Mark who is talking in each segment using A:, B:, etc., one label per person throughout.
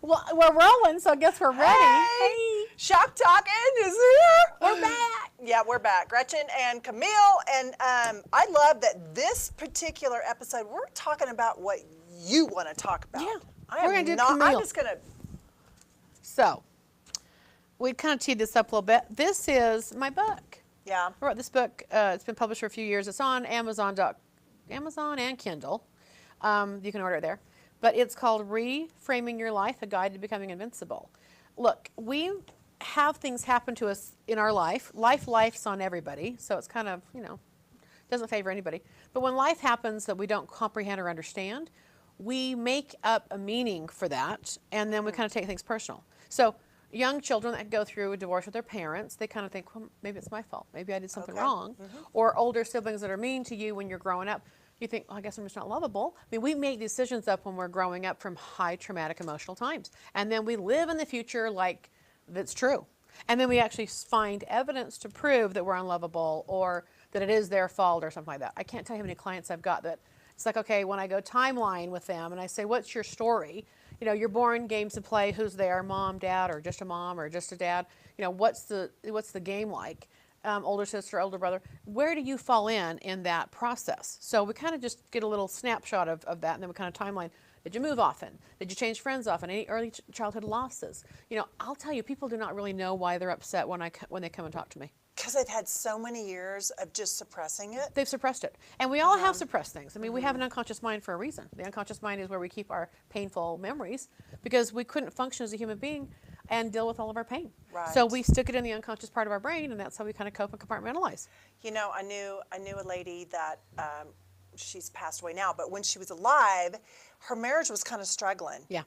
A: Well, we're rolling, so I guess we're ready.
B: Hey, Shock Talking is here. We're back. Yeah, we're back. Gretchen and Kimile, and I love that this particular episode, we're talking about what you want to talk about.
A: Yeah, we're going to do Kimile.
B: I'm just going to.
A: So, we kind of teed this up a little bit. This is my book.
B: Yeah.
A: I wrote this book. It's been published for a few years. It's on Amazon and Kindle. You can order it there. But it's called Reframing Your Life, A Guide to Becoming Invincible. Look, we have things happen to us in our life. Life's on everybody, so it's kind of, doesn't favor anybody. But when life happens that we don't comprehend or understand, we make up a meaning for that, and then we kind of take things personal. So young children that go through a divorce with their parents, they kind of think, well, maybe it's my fault. Maybe I did something wrong. Or older siblings that are mean to you when you're growing up. You think, I guess I'm just not lovable. I mean, we make decisions up when we're growing up from high traumatic emotional times. And then we live in the future like that's true. And then we actually find evidence to prove that we're unlovable or that it is their fault or something like that. I can't tell you how many clients I've got that it's like, okay, when I go timeline with them and I say, what's your story? You're born, games to play, who's there, mom, dad, or just a mom or just a dad? What's the game like? Older sister, older brother, where do you fall in that process? So we kind of just get a little snapshot of that, and then we kind of timeline. Did you move often? Did you change friends often? Any early childhood losses? I'll tell you, people do not really know why they're upset when they come and talk to me.
B: Because they've had so many years of just suppressing it.
A: They've suppressed it. And we all have suppressed things. I mean, we have an unconscious mind for a reason. The unconscious mind is where we keep our painful memories because we couldn't function as a human being and deal with all of our pain.
B: Right.
A: So we stick it in the unconscious part of our brain, and that's how we kind of cope and compartmentalize.
B: I knew a lady that she's passed away now, but when she was alive, her marriage was kind of struggling.
A: Yeah.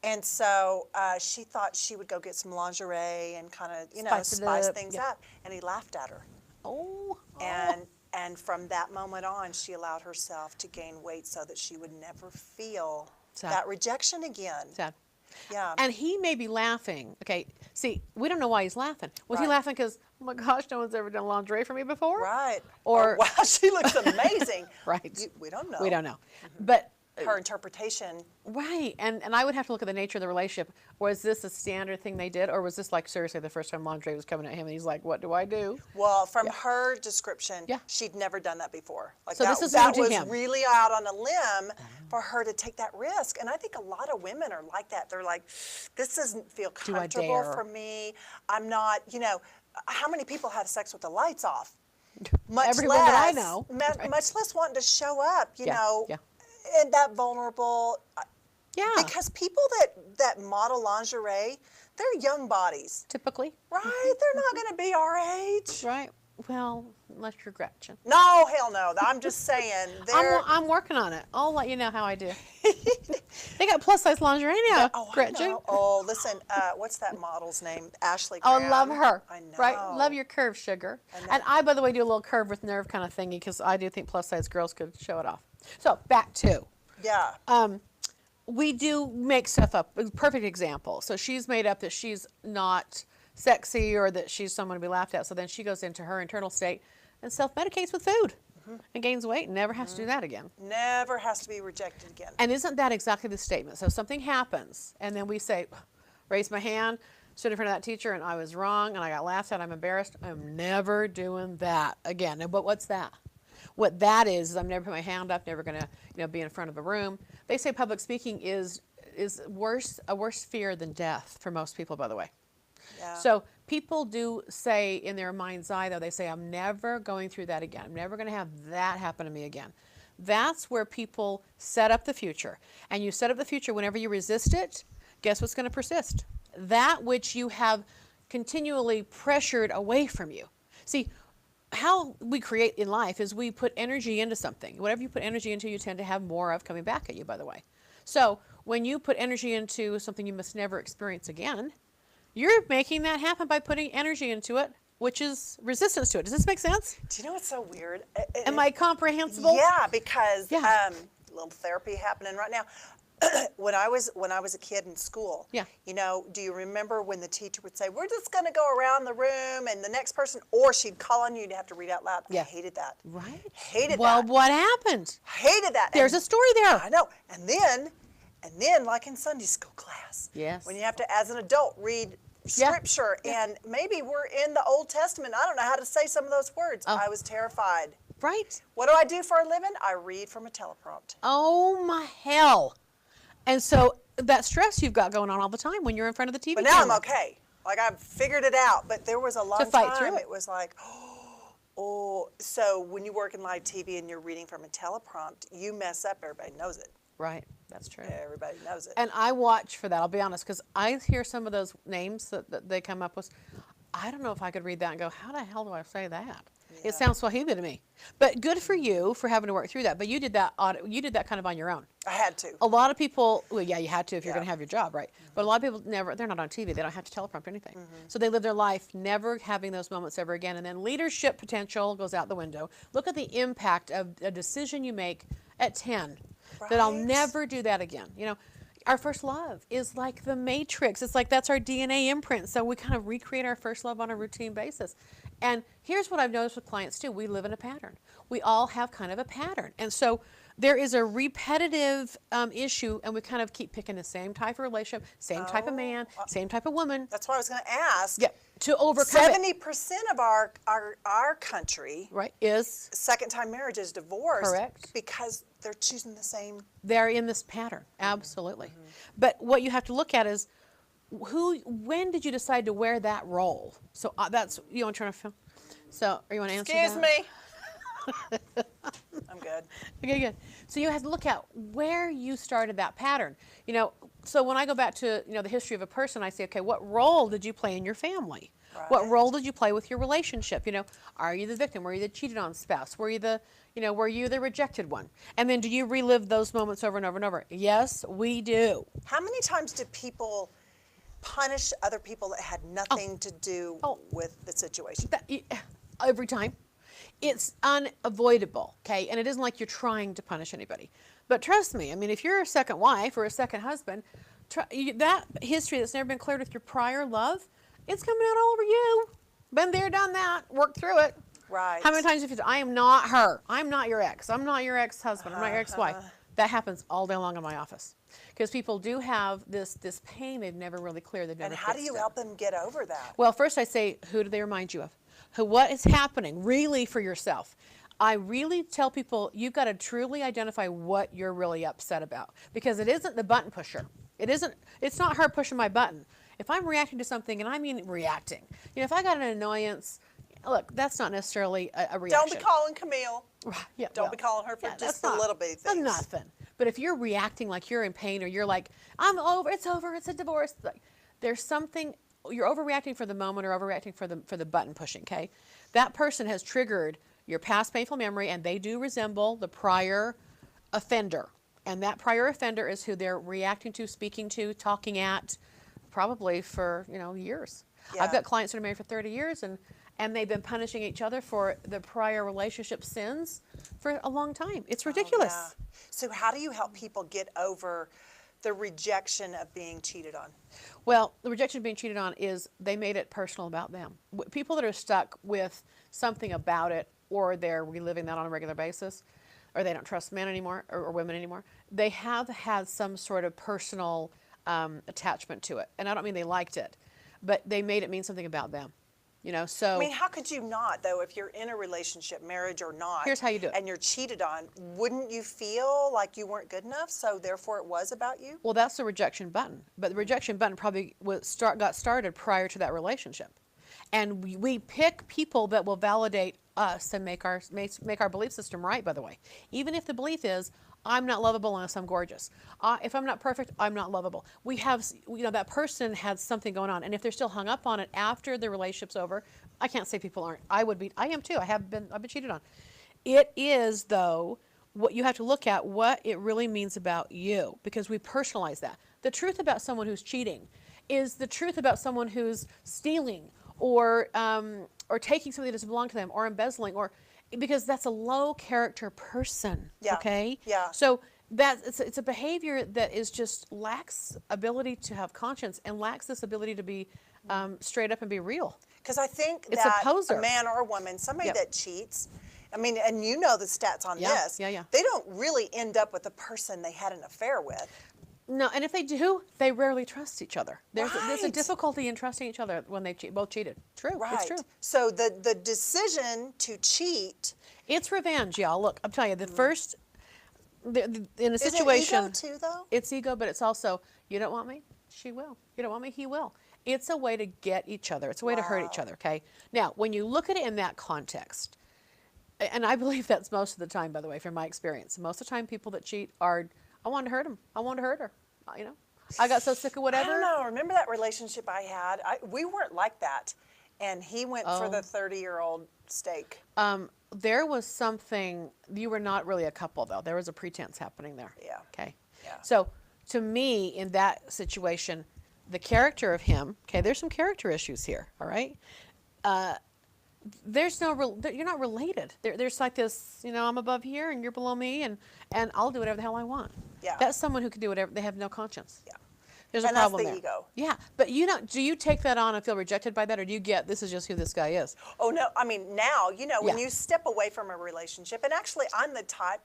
B: And so she thought she would go get some lingerie and kind of, spice things up. And he laughed at her.
A: Oh.
B: And from that moment on, she allowed herself to gain weight so that she would never feel that rejection again.
A: Sad.
B: Yeah.
A: And he may be laughing. Okay, see, we don't know why he's laughing. Was he laughing because, oh my gosh, no one's ever done lingerie for me before?
B: Right.
A: Or
B: wow, she looks amazing.
A: Right.
B: We don't know.
A: We don't know. But
B: her interpretation.
A: Right. And I would have to look at the nature of the relationship. Was this a standard thing they did? Or was this like seriously the first time lingerie was coming at him and he's like, what do I do?
B: Well, from her description, she'd never done that before. Like
A: so this is
B: that
A: new to
B: was
A: him.
B: Really out on a limb for her to take that risk. And I think a lot of women are like that. They're like, this doesn't feel comfortable for me. I'm not, how many people have sex with the lights off?
A: Everyone that I know.
B: Much less wanting to show up,
A: Yeah.
B: And that vulnerable.
A: Yeah.
B: Because people that model lingerie, they're young bodies.
A: Typically.
B: Right? They're not going to be our age.
A: Right. Well, unless you're Gretchen.
B: No, hell no. I'm just saying.
A: I'm working on it. I'll let you know how I do. They got plus size lingerie now, Gretchen.
B: I know. Oh, listen. What's that model's name? Ashley
A: Oh,
B: Graham.
A: love her.
B: I know.
A: Right? Love your curve, sugar. And I, by the way, do a little curve with nerve kind of thingy because I do think plus size girls could show it off. So back to.
B: Yeah.
A: We do make stuff up. Perfect example. So she's made up that she's not sexy or that she's someone to be laughed at. So then she goes into her internal state and self-medicates with food and gains weight and never has to do that again.
B: Never has to be rejected again.
A: And isn't that exactly the statement? So something happens and then we say, raise my hand, stood in front of that teacher and I was wrong and I got laughed at, I'm embarrassed. I'm never doing that again. But what's that? What that is I'm never put my hand up, never going to be in front of a room. They say public speaking is a worse fear than death for most people, by the way.
B: Yeah.
A: So people do say in their mind's eye, though, they say, I'm never going through that again. I'm never going to have that happen to me again. That's where people set up the future. And you set up the future whenever you resist it, guess what's going to persist? That which you have continually pressured away from you. See, how we create in life is we put energy into something. Whatever you put energy into, you tend to have more of coming back at you, by the way. So when you put energy into something you must never experience again, you're making that happen by putting energy into it, which is resistance to it. Does this make sense?
B: Do you know what's so weird?
A: Am I comprehensible?
B: Yeah, because a little therapy happening right now. When I was a kid in school, do you remember when the teacher would say, we're just going to go around the room and the next person, or she'd call on you to have to read out loud. I hated that.
A: Right.
B: Hated that.
A: Well, what happened?
B: Hated that.
A: There's a story there.
B: I know. And then And then, like in Sunday school class,
A: Yes.
B: when you have to, as an adult, read scripture, and maybe we're in the Old Testament. I don't know how to say some of those words. I was terrified.
A: Right.
B: What do I do for a living? I read from a teleprompt.
A: Oh my hell. And so that stress you've got going on all the time when you're in front of the TV
B: But now
A: camera.
B: I'm okay. Like, I've figured it out. But there was a long
A: fight through
B: time
A: it.
B: it was like, oh. So when you work in live TV and you're reading from a teleprompt, you mess up, everybody knows it.
A: Right. That's true.
B: Everybody knows it.
A: And I watch for that, I'll be honest, because I hear some of those names that they come up with. I don't know if I could read that and go, how the hell do I say that? It sounds Swahili to me. But good for you for having to work through that. But you did that kind of on your own.
B: I had to.
A: A lot of people, well, yeah, you had to if you're going to have your job, right? But a lot of people they're not on TV. They don't have to teleprompt anything. So they live their life never having those moments ever again. And then leadership potential goes out the window. Look at the impact of a decision you make at 10. That I'll never do that again. You know, our first love is like the Matrix. It's like that's our DNA imprint. So we kind of recreate our first love on a routine basis. And here's what I've noticed with clients too. We live in a pattern. We all have kind of a pattern. And so there is a repetitive issue, and we kind of keep picking the same type of relationship, same type of man, same type of woman.
B: That's what I was going to ask.
A: Yeah, to overcome
B: 70% of our country
A: is
B: second-time marriage is divorce.
A: Correct.
B: Because they're choosing the same.
A: They're in this pattern, absolutely. But what you have to look at is when did you decide to wear that role? So that's, you want to try to film? So, or you want to answer
B: Excuse
A: that?
B: me. I'm good.
A: Okay, good. So you have to look at where you started that pattern. You know, so when I go back to, the history of a person, I say, okay, what role did you play in your family?
B: Right.
A: What role did you play with your relationship? You know, are you the victim? Were you the cheated on spouse? Were you the rejected one? And then do you relive those moments over and over and over? Yes, we do.
B: How many times do people punish other people that had nothing to do with the situation?
A: Every time. It's unavoidable, okay? And it isn't like you're trying to punish anybody. But trust me, I mean, if you're a second wife or a second husband, that history that's never been cleared with your prior love, it's coming out all over you. Been there, done that, worked through it.
B: Right.
A: How many times have you said, I am not her. I'm not your ex. I'm not your ex-husband. I'm not your ex-wife. That happens all day long in my office. Because people do have this pain they've never really cleared. They've never
B: And how do you help them get over that?
A: Well, first I say, who do they remind you of? What is happening really for yourself? I really tell people you've got to truly identify what you're really upset about, because it isn't the button pusher. It's not her pushing my button. If I'm reacting to something, and I mean reacting, if I got an annoyance, look, that's not necessarily a reaction.
B: Don't be calling Kimile.
A: Yeah,
B: Don't be calling her for just the little bitty things.
A: Nothing. But if you're reacting like you're in pain, or you're like, I'm over, it's a divorce, there's something. You're overreacting for the moment, or overreacting for the button pushing, okay? That person has triggered your past painful memory, and they do resemble the prior offender. And that prior offender is who they're reacting to, speaking to, talking at, probably for, years.
B: Yeah.
A: I've got clients that are married for 30 years, and they've been punishing each other for the prior relationship sins for a long time. It's ridiculous.
B: Oh, yeah. So how do you help people get over the rejection of being cheated on?
A: Well, the rejection of being cheated on is they made it personal about them. People that are stuck with something about it, or they're reliving that on a regular basis, or they don't trust men anymore, or women anymore, they have had some sort of personal attachment to it. And I don't mean they liked it, but they made it mean something about them. So.
B: I mean, how could you not, though, if you're in a relationship, marriage or not?
A: Here's how you do it.
B: And you're cheated on, wouldn't you feel like you weren't good enough, so therefore it was about you?
A: Well, that's the rejection button. But the rejection button probably got started prior to that relationship. And we pick people that will validate us and make our belief system right, by the way. Even if the belief is, I'm not lovable unless I'm gorgeous. If I'm not perfect, I'm not lovable. We have, that person had something going on. And if they're still hung up on it after the relationship's over, I can't say people aren't. I am too. I've been cheated on. It is, though, what you have to look at what it really means about you, because we personalize that. The truth about someone who's cheating is the truth about someone who's stealing or taking something that doesn't belong to them, or embezzling, because that's a low character person.
B: Yeah.
A: Okay.
B: Yeah.
A: So it's a behavior that is just lacks ability to have conscience, and lacks this ability to be straight up and be real.
B: Because I think
A: It's
B: that
A: a poser.
B: a man or a woman, somebody that cheats, I mean, and the stats on this,
A: Yeah.
B: they don't really end up with the person they had an affair with.
A: No, and if they do, they rarely trust each other. There's a
B: Right.
A: difficulty in trusting each other when they both cheated. True,
B: Right.
A: it's true.
B: So the decision to cheat
A: It's revenge, y'all. Look, I'm telling you, the first, in a
B: is it
A: situation,
B: ego too, though?
A: it's ego, but it's also, you don't want me, she will. You don't want me, he will. It's a way to get each other. It's a way to hurt each
B: Wow.
A: other, okay? Now, when you look at it in that context, and I believe that's most of the time, by the way, from my experience. Most of the time, people that cheat are, I wanted to hurt him. I wanted to hurt her. You know, I got so sick of
B: I
A: whatever.
B: don't know. Remember that relationship I had? We weren't like that. And he went for the 30-year-old steak.
A: There was something, you were not really a couple, though. There was a pretense happening there.
B: Yeah.
A: Okay.
B: Yeah.
A: So, to me, in that situation, the character of him, okay, there's some character issues here, all right? There's no, you're not related. There's like this, you know, I'm above here and you're below me, and I'll do whatever the hell I want.
B: Yeah.
A: That's someone who can do whatever, they have no conscience.
B: Yeah.
A: There's a
B: And that's
A: problem
B: the
A: there.
B: ego.
A: Yeah, but do you take that on and feel rejected by that, or do you get, this is just who this guy is?
B: Oh, no. I mean, now, you know, when
A: Yeah.
B: you step away from a relationship, and actually, I'm the type,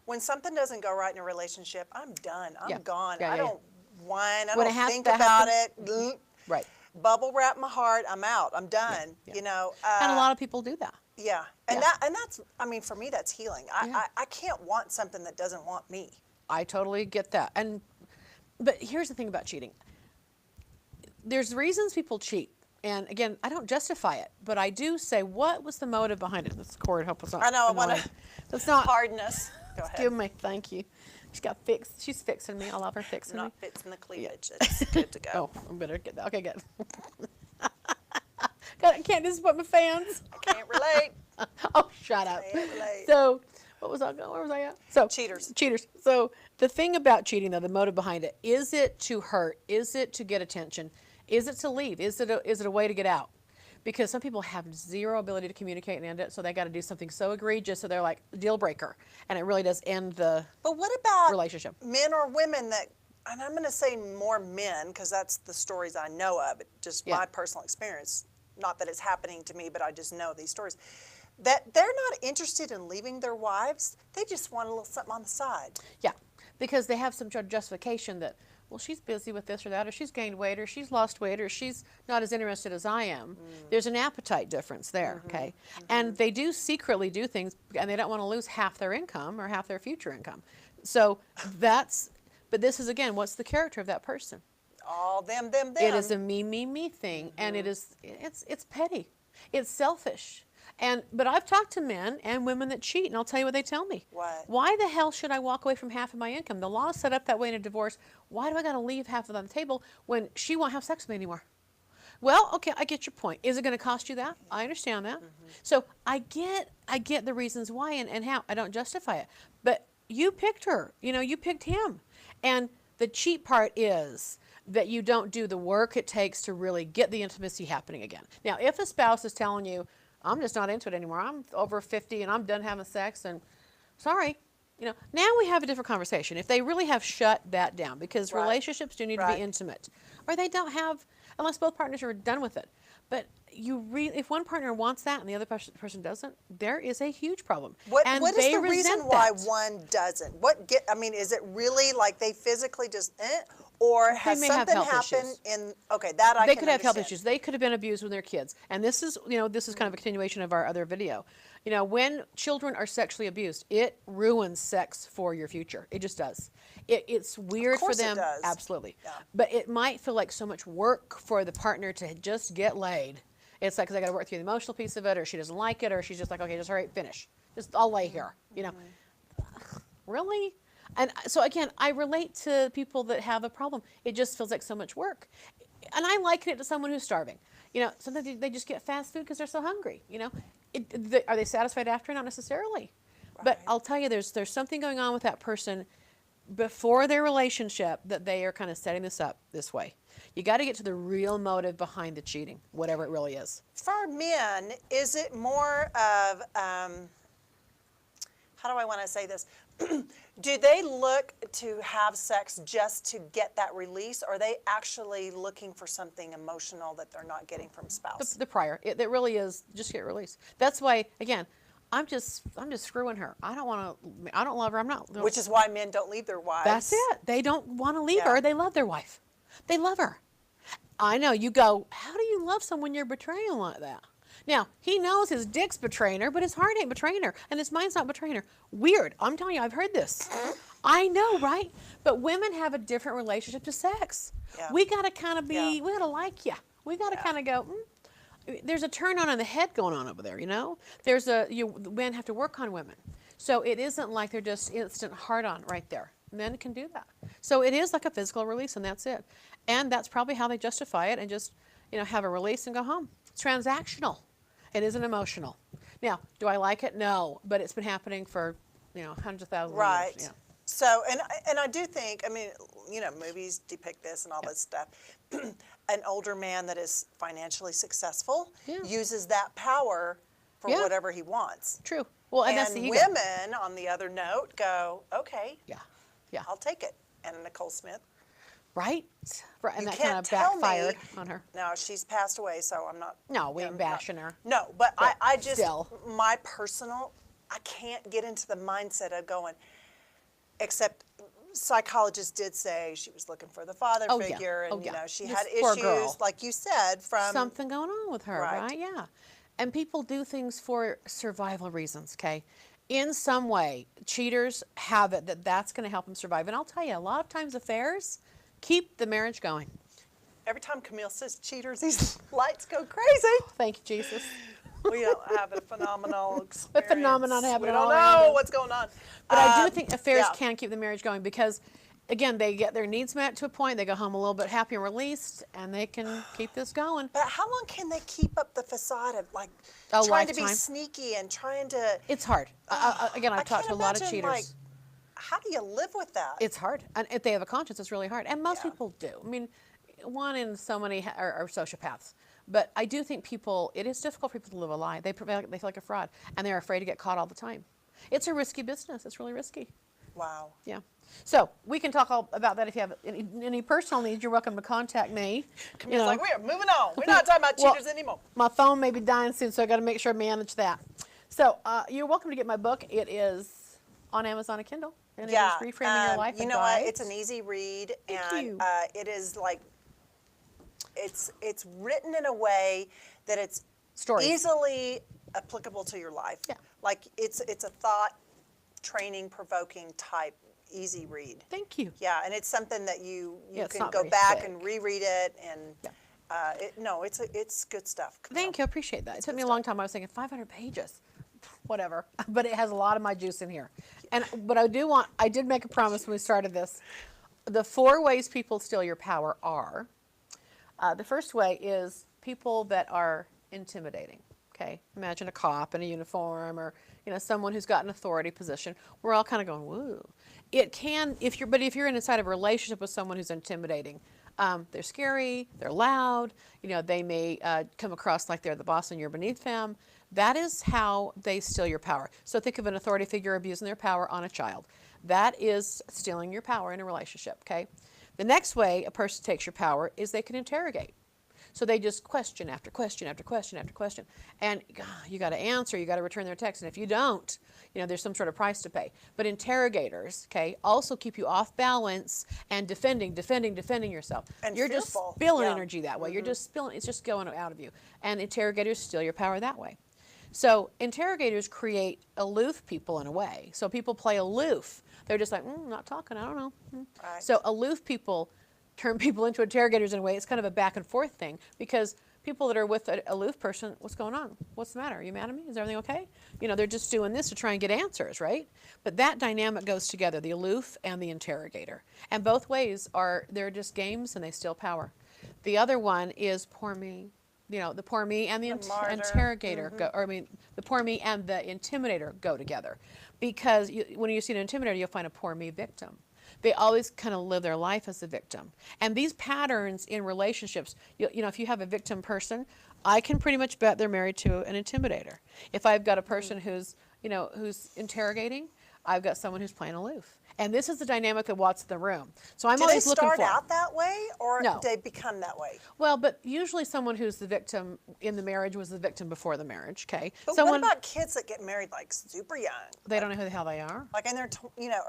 B: when something doesn't go right in a relationship, I'm done. I'm
A: Yeah.
B: gone.
A: Yeah,
B: I
A: yeah,
B: don't whine. I
A: When it
B: don't
A: has
B: think
A: to
B: about
A: happen-
B: it.
A: Right.
B: Bubble wrap my heart. I'm out. I'm done.
A: Yeah.
B: You know.
A: And a lot of people do that.
B: Yeah. And
A: Yeah.
B: that's, I mean, for me, that's healing.
A: Yeah.
B: I can't want something that doesn't want me.
A: I totally get that. But here's the thing about cheating. There's reasons people cheat. And again, I don't justify it, but I do say, what was the motive behind it? This cord, help us not.
B: I know. I
A: annoying.
B: want to.
A: It's not.
B: Hardness. Go ahead.
A: Give me, thank you. She's fixing me. I love her fixing me.
B: Not fits in the cleavage. It's good to go.
A: Oh, I better get that. Okay, good. God, I can't disappoint my fans.
B: I can't relate.
A: Oh, shut up.
B: Can't relate.
A: So, where was I at? So,
B: Cheaters.
A: Cheaters. So, the thing about cheating, though, the motive behind it, is it to hurt? Is it to get attention? Is it to leave? Is it a way to get out? Because some people have zero ability to communicate and end it, so they got to do something so egregious that they're like, deal breaker. And it really does end the
B: But what about
A: relationship.
B: men or women that, and I'm going to say more men because that's the stories I know of, just
A: Yeah.
B: my personal experience. Not that it's happening to me, but I just know these stories. That they're not interested in leaving their wives. They just want a little something on the side.
A: Yeah, because they have some justification that, well, she's busy with this or that, or she's gained weight, or she's lost weight, or she's not as interested as I am. There's an appetite difference there, okay? And they do secretly do things, and they don't want to lose half their income or half their future income. So but this is, again, what's the character of that person?
B: All them.
A: It is a me thing, and it's petty. It's selfish. But I've talked to men and women that cheat, and I'll tell you what they tell me.
B: What?
A: Why the hell should I walk away from half of my income? The law is set up that way in a divorce. Why do I got to leave half of it on the table when she won't have sex with me anymore? Well, okay, I get your point. Is it going to cost you that? I understand that. So I get the reasons why and how. I don't justify it. But you picked her. You know, you picked him. And the cheat part is that you don't do the work it takes to really get the intimacy happening again. Now, if a spouse is telling you, I'm just not into it anymore, I'm over 50 and I'm done having sex, and sorry, you know, now we have a different conversation. If they really have shut that down, because
B: Right.
A: relationships do need to
B: Right.
A: be intimate, or they don't have, unless both partners are done with it. But if one partner wants that and the other person doesn't, there is a huge problem.
B: What
A: And
B: is
A: they
B: the reason
A: resent
B: why
A: that.
B: one doesn't? I mean, is it really like they physically just, or has
A: may have
B: something
A: health
B: happened
A: issues.
B: that I
A: They
B: can
A: could have health
B: understand.
A: issues. They could have been abused when they're kids. And this is kind of a continuation of our other video. You know, when children are sexually abused, it ruins sex for your future. It just does. It's weird for
B: course it
A: them.
B: does.
A: Absolutely.
B: Yeah.
A: But it might feel like so much work for the partner to just get laid. It's like, because I got to work through the emotional piece of it, or she doesn't like it, or she's just like, okay, just hurry, finish. I'll lay here, you know. Really? And so again, I relate to people that have a problem. It just feels like so much work. And I liken it to someone who's starving. You know, sometimes they just get fast food because they're so hungry, you know. Are they satisfied after? Not necessarily. But
B: Right.
A: I'll tell you, there's something going on with that person before their relationship that they are kind of setting this up this way. You got to get to the real motive behind the cheating, whatever it really is.
B: For men, is it more of, how do I want to say this? Do they look to have sex just to get that release, or are they actually looking for something emotional that they're not getting from spouse?
A: The prior. It really is just get released. That's why, again, I'm just screwing her. I don't love her. I'm not.
B: Which is why men don't leave their wives.
A: That's it. They don't want to leave
B: Yeah.
A: her. They love their wife. They love her. I know. You go, how do you love someone you're betraying like that? Now, he knows his dick's betraying her, but his heart ain't betraying her, and his mind's not betraying her. Weird. I'm telling you, I've heard this. I know, right? But women have a different relationship to sex.
B: Yeah.
A: We got to kind of be,
B: Yeah.
A: we got to like you. We got to kind of go, there's a turn on in the head going on over there, you know? Men have to work on women. So it isn't like they're just instant hard on right there. Men can do that. So it is like a physical release, and that's it. And that's probably how they justify it and just, have a release and go home. It's transactional. It isn't emotional. Now, do I like it? No, but it's been happening for, hundreds of thousands
B: Right.
A: of years. Yeah.
B: So, and I do think, movies depict this and all this stuff. An older man that is financially successful uses that power for whatever he wants.
A: True. Well, and that's the ego.
B: Women, on the other note, go, okay,
A: Yeah.
B: I'll take it. And Nicole Smith.
A: Right? And
B: You
A: that
B: can't
A: kind of
B: tell
A: backfired
B: me,
A: on her.
B: No, she's passed away, so I'm not.
A: No, we ain't bashing her.
B: No, but I just,
A: still.
B: my personal, I can't get into the mindset of going, except psychologists did say she was looking for the father figure, and she had
A: poor
B: issues,
A: girl.
B: like you said, from
A: Something going on with her, right? Yeah. And people do things for survival reasons, okay? In some way, cheaters have it that's going to help them survive. And I'll tell you, a lot of times affairs keep the marriage going.
B: Every time Kimile says cheaters, these lights go crazy.
A: Thank you, Jesus.
B: We don't have a phenomenal experience.
A: A phenomenon happening.
B: We don't
A: all around
B: know
A: us.
B: what's going on.
A: But I do think affairs can keep the marriage going because, again, they get their needs met to a point. They go home a little bit happy and released, and they can keep this going.
B: But how long can they keep up the facade of trying
A: lifetime.
B: to be sneaky and trying to?
A: It's hard. Again, I've talked to a lot of cheaters.
B: How do you live with that?
A: It's hard. And if they have a conscience, it's really hard. And most people do. I mean, one in so many are sociopaths. But I do think it is difficult for people to live a lie. They feel like a fraud, and they're afraid to get caught all the time. It's a risky business. It's really risky.
B: Wow.
A: Yeah. So we can talk all about that if you have any personal needs. You're welcome to contact me.
B: Camile's like, we are moving on. We're not talking about cheaters anymore.
A: My phone may be dying soon, so I got to make sure I manage that. So you're welcome to get my book. It is on Amazon and Kindle. And it is Reframing Your Life.
B: You know what? It's an easy read,
A: and
B: it is like it's written in a way that it's easily applicable to your life.
A: Yeah.
B: Like it's a thought training, provoking type easy read.
A: Thank you.
B: Yeah, and it's something that you can go
A: very
B: back
A: thick.
B: and reread it, and it's good stuff.
A: Thank you. I appreciate that. It took me a long time. I was thinking 500 pages, whatever. But it has a lot of my juice in here. But I did make a promise when we started this. The 4 ways people steal your power are, the first way is people that are intimidating. Okay, imagine a cop in a uniform, or someone who's got an authority position. We're all kind of going, woo. It can, if you're inside of a relationship with someone who's intimidating, they're scary, they're loud. They may come across like they're the boss and you're beneath them. That is how they steal your power. So think of an authority figure abusing their power on a child. That is stealing your power in a relationship. Okay. The next way a person takes your power is they can interrogate. So they just question after question after question after question. And you got to answer, you got to return their text. And if you don't, there's some sort of price to pay. But interrogators, okay, also keep you off balance and defending yourself.
B: And
A: you're
B: fearful.
A: just spilling energy that way. You're just spilling, it's just going out of you. And interrogators steal your power that way. So interrogators create aloof people in a way. So people play aloof. They're just like, not talking, I don't know.
B: Right.
A: So aloof people turn people into interrogators in a way. It's kind of a back and forth thing, because people that are with an aloof person, what's going on? What's the matter? Are you mad at me? Is everything okay? They're just doing this to try and get answers, right? But that dynamic goes together, the aloof and the interrogator. And both ways they're just games, and they steal power. The other one is poor me. The poor me and the interrogator the poor me and the intimidator go together, because when you see an intimidator, you'll find a poor me victim. They always kind of live their life as a victim. And these patterns in relationships, if you have a victim person, I can pretty much bet they're married to an intimidator. If I've got a person who's interrogating, I've got someone who's playing aloof. And this is the dynamic that what's in the room. So I'm
B: Do they
A: always looking for.
B: start out that way, or
A: No.
B: they become that way?
A: Well, but usually someone who's the victim in the marriage was the victim before the marriage, okay?
B: But
A: Someone,
B: what about kids that get married like super young?
A: they don't know who the hell they are.
B: Like in their,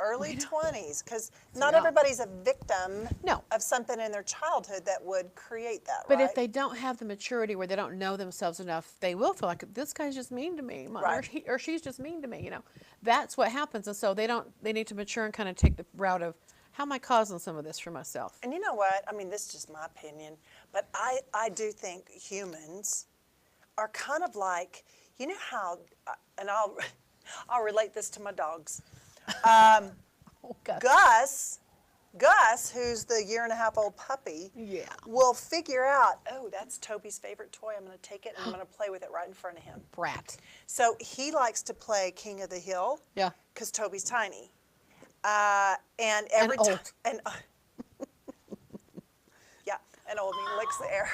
B: early 20s, because not
A: Yeah.
B: everybody's a victim
A: No.
B: of something in their childhood that would create that,
A: But
B: right?
A: if they don't have the maturity where they don't know themselves enough, they will feel like this guy's just mean to me,
B: Right.
A: or, or she's just mean to me. That's what happens, and so they need to mature and kind of take the route of how am I causing some of this for myself.
B: And you know what? I mean, this is just my opinion, but I do think humans are kind of like, you know how, and I'll relate this to my dogs.
A: Oh, God.
B: Gus, who's the 1.5-year-old puppy,
A: Yeah.
B: will figure out, oh, that's Toby's favorite toy. I'm going to take it and I'm going to play with it right in front of him.
A: Brat.
B: So he likes to play King of the Hill.
A: Yeah.
B: Because Toby's tiny. And every time. And yeah, and old, and he licks the air.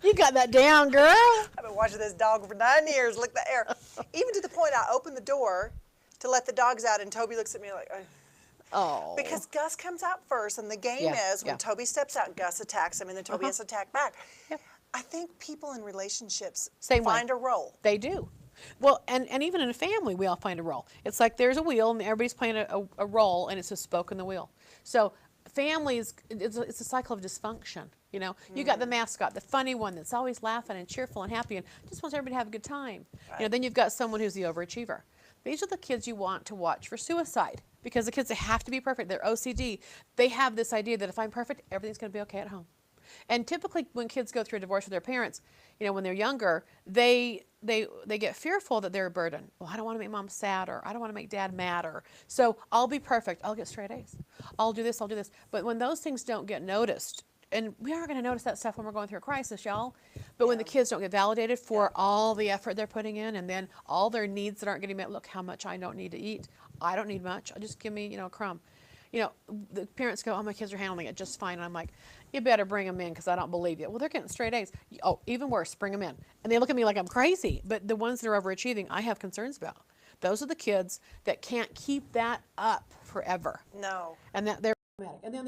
A: You got that down, girl.
B: I've been watching this dog for 9 years lick the air. Even to the point I open the door to let the dogs out, and Toby looks at me like,
A: Oh.
B: because Gus comes out first, and the game
A: Yeah,
B: is when
A: yeah.
B: Toby steps out, Gus attacks him, and then Toby has to attack back.
A: Yeah.
B: I think people in relationships
A: Same way.
B: find a role.
A: They do. Well, and even in a family, we all find a role. It's like there's a wheel, and everybody's playing a role, and it's a spoke in the wheel. So families, it's a cycle of dysfunction. You got the mascot, the funny one that's always laughing and cheerful and happy and just wants everybody to have a good time.
B: Right.
A: Then you've got someone who's the overachiever. These are the kids you want to watch for suicide, because the kids, they have to be perfect. They're OCD. They have this idea that if I'm perfect, everything's going to be okay at home. And typically when kids go through a divorce with their parents, when they're younger, they get fearful that they're a burden. Well, I don't want to make mom sad, or I don't want to make dad mad, or so I'll be perfect. I'll get straight A's. I'll do this, I'll do this. But when those things don't get noticed, and we are going to notice that stuff when we're going through a crisis, y'all, but when the kids don't get validated for all the effort they're putting in, and then all their needs that aren't getting met, look how much I don't need to eat. I don't need much. Just give me, a crumb. The parents go, oh, my kids are handling it just fine. And I'm like, you better bring them in, because I don't believe you. Well, they're getting straight A's. Oh, even worse, bring them in. And they look at me like I'm crazy. But the ones that are overachieving, I have concerns about. Those are the kids that can't keep that up forever.
B: No.
A: And that they're problematic. And then